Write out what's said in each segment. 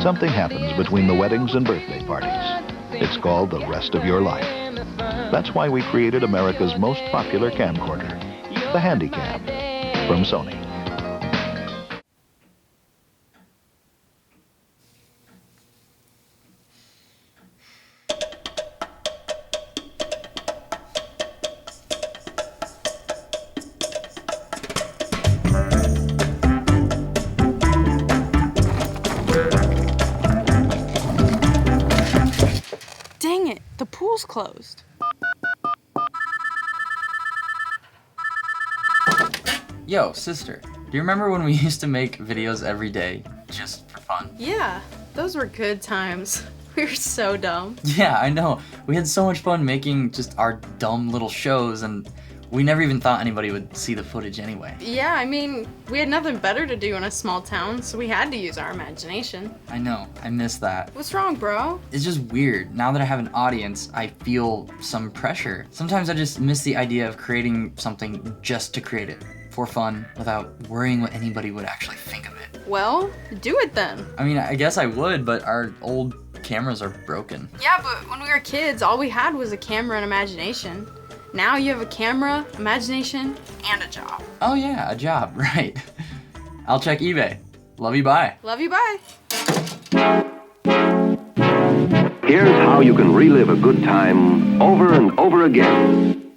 Something happens between the weddings and birthday parties. It's called the rest of your life. That's why we created America's most popular camcorder, the Handycam, from Sony. Dang it, the pool's closed. Yo, sister, do you remember when we used to make videos every day just for fun? Yeah, those were good times. We were so dumb. Yeah, I know. We had so much fun making just our dumb little shows, and we never even thought anybody would see the footage anyway. Yeah, I mean, we had nothing better to do in a small town, so we had to use our imagination. I know, I miss that. What's wrong, bro? It's just weird. Now that I have an audience, I feel some pressure. Sometimes I just miss the idea of creating something just to create it, for fun, without worrying what anybody would actually think of it. Well, do it then. I mean, I guess I would, but our old cameras are broken. Yeah, but when we were kids, all we had was a camera and imagination. Now you have a camera, imagination, and a job. Oh yeah, a job, right. I'll check eBay. Love you, bye. Love you, bye. Here's how you can relive a good time over and over again.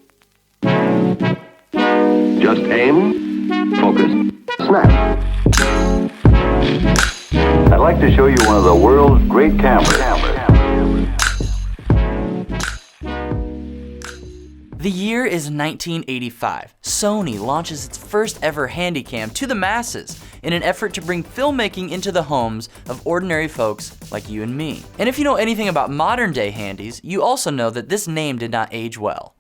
Just aim, focus, snap. I'd like to show you one of the world's great cameras. The year is 1985. Sony launches its first ever Handycam to the masses in an effort to bring filmmaking into the homes of ordinary folks like you and me. And if you know anything about modern day handies, you also know that this name did not age well.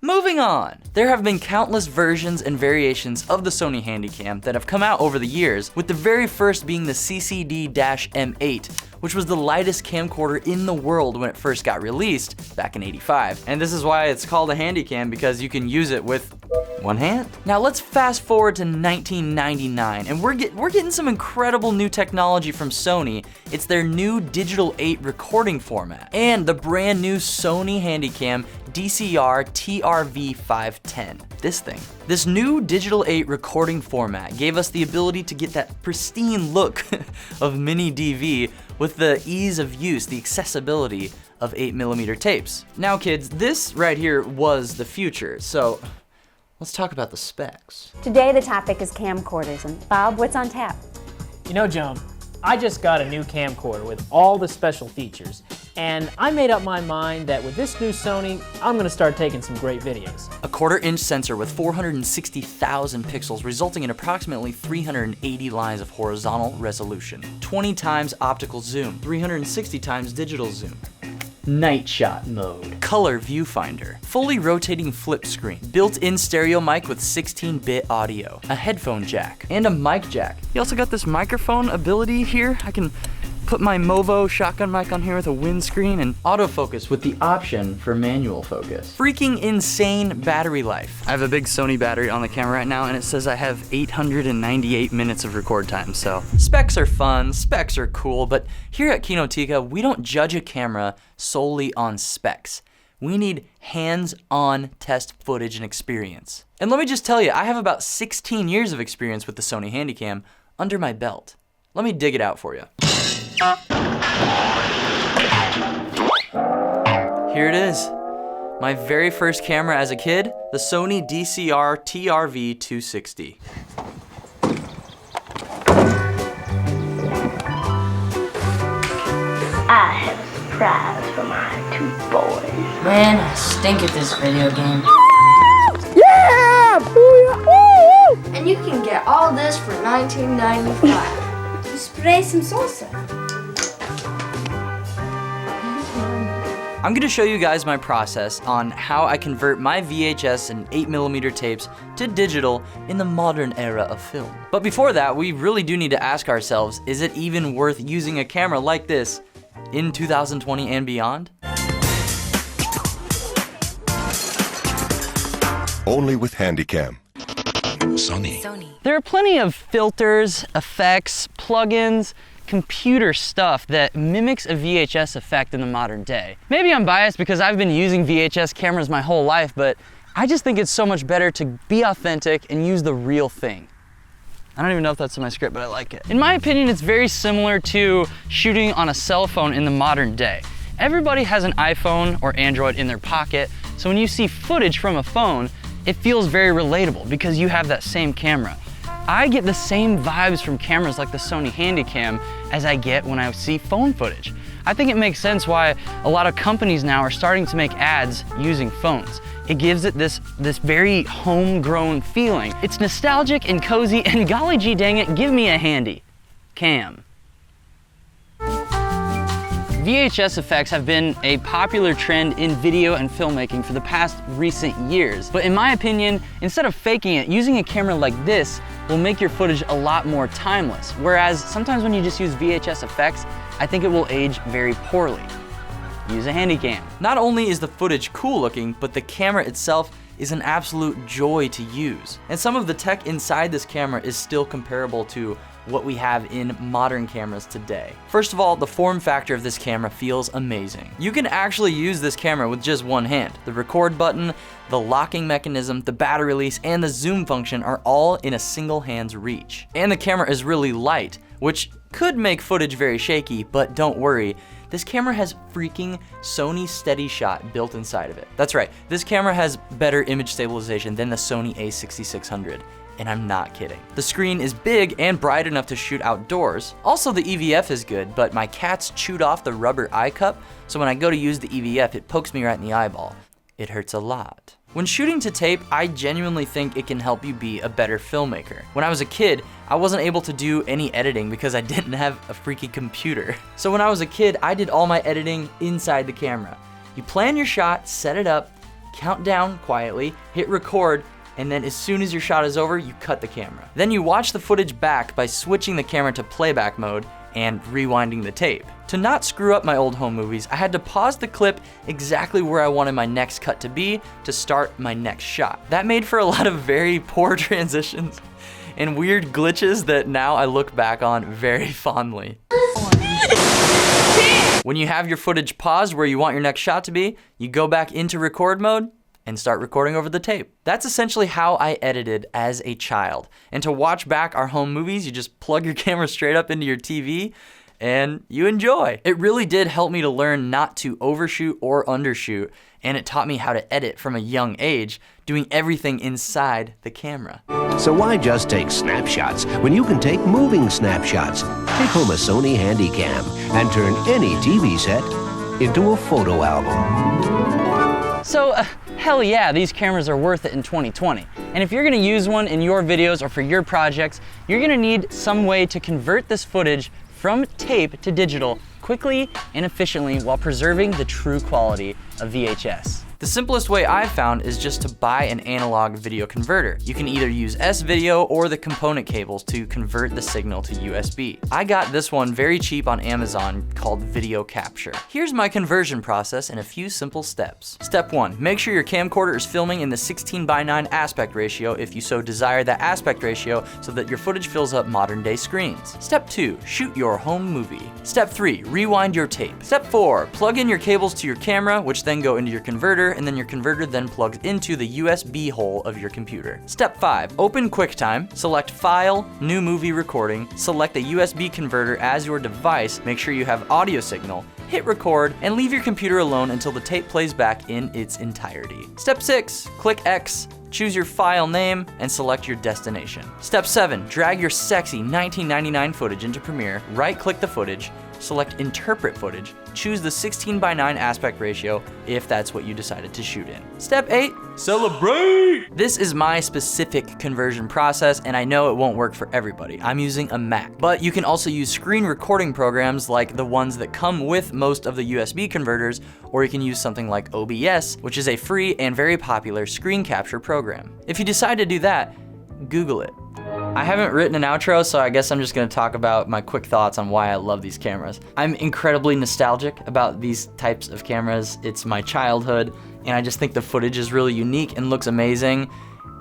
Moving on! There have been countless versions and variations of the Sony Handycam that have come out over the years, with the very first being the CCD-M8, which was the lightest camcorder in the world when it first got released back in '85. And this is why it's called a Handycam, because you can use it with one hand. Now let's fast forward to 1999, and we're getting some incredible new technology from Sony. It's their new Digital 8 recording format, and the brand new Sony Handycam DCR TRV510. This new Digital 8 recording format gave us the ability to get that pristine look of mini DV with the ease of use, the accessibility of 8mm tapes. Now kids, this right here was the future, so let's talk about the specs. Today the topic is camcorders, and Bob, what's on tap? You know, Joan, I just got a new camcorder with all the special features, and I made up my mind that with this new Sony, I'm gonna start taking some great videos. A 1/4-inch sensor with 460,000 pixels, resulting in approximately 380 lines of horizontal resolution. 20 times optical zoom, 360 times digital zoom. Night shot mode. Color viewfinder. Fully rotating flip screen. Built-in stereo mic with 16-bit audio. A headphone jack. And a mic jack. You also got this microphone ability here. I can put my Movo shotgun mic on here with a windscreen, and autofocus with the option for manual focus. Freaking insane battery life. I have a big Sony battery on the camera right now, and it says I have 898 minutes of record time, so. Specs are fun, specs are cool, but here at Kinotika, we don't judge a camera solely on specs. We need hands-on test footage and experience. And let me just tell you, I have about 16 years of experience with the Sony Handycam under my belt. Let me dig it out for you. Here it is. My very first camera as a kid, the Sony DCR TRV260. I have a surprise for my two boys. Man, I stink at this video game. Yeah! And you can get all this for $19.95. You spray some salsa. I'm gonna show you guys my process on how I convert my VHS and 8mm tapes to digital in the modern era of film. But before that, we really do need to ask ourselves, is it even worth using a camera like this in 2020 and beyond? Only with Handycam. Sony. There are plenty of filters, effects, plugins, computer stuff that mimics a VHS effect in the modern day. Maybe I'm biased because I've been using VHS cameras my whole life, but I just think it's so much better to be authentic and use the real thing. I don't even know if that's in my script, but I like it. In my opinion, it's very similar to shooting on a cell phone in the modern day. Everybody has an iPhone or Android in their pocket, so when you see footage from a phone, it feels very relatable because you have that same camera. I get the same vibes from cameras like the Sony Handycam as I get when I see phone footage. I think it makes sense why a lot of companies now are starting to make ads using phones. It gives it this very homegrown feeling. It's nostalgic and cozy, and golly gee dang it, give me a handy cam. VHS effects have been a popular trend in video and filmmaking for the past recent years. But in my opinion, instead of faking it, using a camera like this will make your footage a lot more timeless. Whereas sometimes when you just use VHS effects, I think it will age very poorly. Use a Handycam. Not only is the footage cool looking, but the camera itself is an absolute joy to use. And some of the tech inside this camera is still comparable to what we have in modern cameras today. First of all, the form factor of this camera feels amazing. You can actually use this camera with just one hand. The record button, the locking mechanism, the battery release, and the zoom function are all in a single hand's reach. And the camera is really light, which could make footage very shaky, but don't worry, this camera has freaking Sony Steady Shot built inside of it. That's right, this camera has better image stabilization than the Sony a6600. And I'm not kidding. The screen is big and bright enough to shoot outdoors. Also, the EVF is good, but my cats chewed off the rubber eye cup, so when I go to use the EVF, it pokes me right in the eyeball. It hurts a lot. When shooting to tape, I genuinely think it can help you be a better filmmaker. When I was a kid, I wasn't able to do any editing because I didn't have a freaking computer. So when I was a kid, I did all my editing inside the camera. You plan your shot, set it up, count down quietly, hit record, and then as soon as your shot is over, you cut the camera. Then you watch the footage back by switching the camera to playback mode and rewinding the tape. To not screw up my old home movies, I had to pause the clip exactly where I wanted my next cut to be to start my next shot. That made for a lot of very poor transitions and weird glitches that now I look back on very fondly. When you have your footage paused where you want your next shot to be, you go back into record mode and start recording over the tape. That's essentially how I edited as a child. And to watch back our home movies, you just plug your camera straight up into your TV and you enjoy. It really did help me to learn not to overshoot or undershoot, and it taught me how to edit from a young age, doing everything inside the camera. So why just take snapshots when you can take moving snapshots? Take home a Sony Handycam and turn any TV set into a photo album. So, hell yeah, these cameras are worth it in 2020. And if you're gonna use one in your videos or for your projects, you're gonna need some way to convert this footage from tape to digital quickly and efficiently while preserving the true quality of VHS. The simplest way I've found is just to buy an analog video converter. You can either use S-Video or the component cables to convert the signal to USB. I got this one very cheap on Amazon called Video Capture. Here's my conversion process in a few simple steps. Step 1, make sure your camcorder is filming in the 16:9 aspect ratio if you so desire that aspect ratio so that your footage fills up modern day screens. Step 2, shoot your home movie. Step 3, rewind your tape. Step 4, plug in your cables to your camera, which then go into your converter, and then your converter then plugs into the USB hole of your computer. Step 5, open QuickTime, select File, New Movie Recording, select a USB converter as your device, make sure you have audio signal, hit record, and leave your computer alone until the tape plays back in its entirety. Step 6, click X, choose your file name, and select your destination. Step 7, drag your sexy 1999 footage into Premiere, right-click the footage, select Interpret Footage, choose the 16:9 aspect ratio if that's what you decided to shoot in. Step 8, celebrate! This is my specific conversion process, and I know it won't work for everybody. I'm using a Mac, but you can also use screen recording programs like the ones that come with most of the USB converters, or you can use something like OBS, which is a free and very popular screen capture program. If you decide to do that, Google it. I haven't written an outro, so I guess I'm just gonna talk about my quick thoughts on why I love these cameras. I'm incredibly nostalgic about these types of cameras. It's my childhood, and I just think the footage is really unique and looks amazing.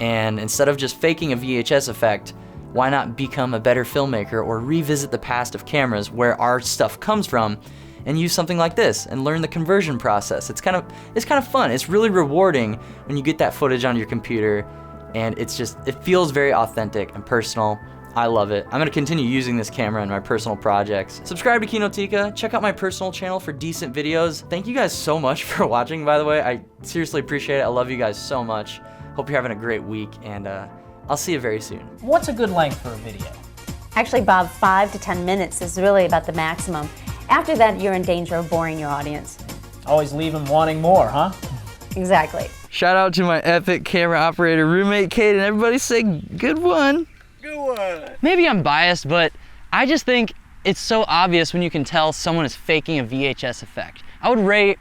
And instead of just faking a VHS effect, why not become a better filmmaker or revisit the past of cameras where our stuff comes from and use something like this and learn the conversion process. It's kind of fun. It's really rewarding when you get that footage on your computer, and it feels very authentic and personal. I love it. I'm gonna continue using this camera in my personal projects. Subscribe to Kinotika, check out my personal channel for decent videos. Thank you guys so much for watching, by the way. I seriously appreciate it. I love you guys so much. Hope you're having a great week, and I'll see you very soon. What's a good length for a video? Actually, Bob, 5 to 10 minutes is really about the maximum. After that, you're in danger of boring your audience. Always leave them wanting more, huh? Exactly. Shout out to my epic camera operator roommate, Kate, and everybody say good one. Good one. Maybe I'm biased, but I just think it's so obvious when you can tell someone is faking a VHS effect. I would rate